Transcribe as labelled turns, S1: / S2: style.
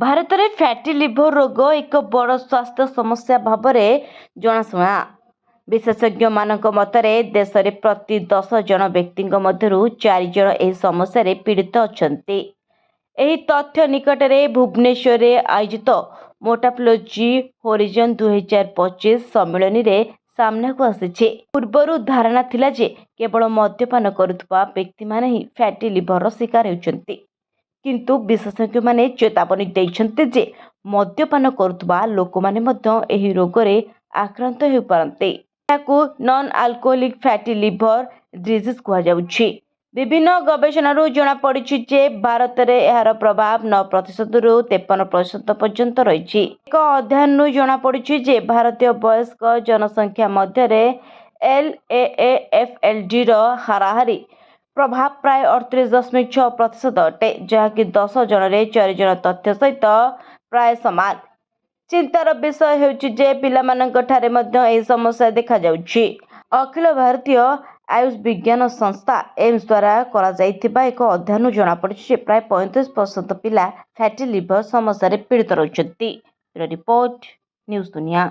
S1: भारत में fatty liver रोग एक बड़ स्वास्थ्य समस्या भाव में जनाशुना। विशेषज्ञ मानक मतरे देश में प्रति 10 जन व्यक्ति मध्य 4 जन यह समस्या पीड़ित अच्छा। यह तथ्य निकट में भुवनेश्वर में आयोजित मोटापोलॉजी होरिजन 2025 सम्मेलन में सामना को आसी। पूर्वर धारणा थिला जे केवल मद्यपान करुवा व्यक्ति माने ही फैटी लिवर शिकार होती, किंतु विशेषज्ञ माने चेतावनी देइछन्ते जे मद्यपान करुवा लोक माने मध्य एही रोग रे आक्रांत हो पारंते। याकू non alcoholic fatty liver disease कहा जाउछि। विभिन्न गवेषणारू जना पड़िछि जे भारत रे एहार प्रभाव 9% रु 53% पर्यंत रहिछि। एक अध्ययनरू जना पड़िछि जे भारतीय वयस्क जनसंख्या मध्य रे LAAFLD रो हाराहारी प्रभाव प्राय 38.6% अटे, जहाँकि 10 जन 4 जन तथ्य सहित प्राय सामान। चिंतार विषय हेउछि जे पिलामानंक ठारे मध्य एही समस्या देखा जाउछि। अखिल भारतीय आयुष विज्ञान संस्था एम्स द्वारा करा जाइथिबा एक अध्ययन जना पड़िछि जे प्राय 35% पिला फैटी लिवर समस्या रे पीड़ित रहउछन्ति। रिपोर्ट न्यूज दुनिया।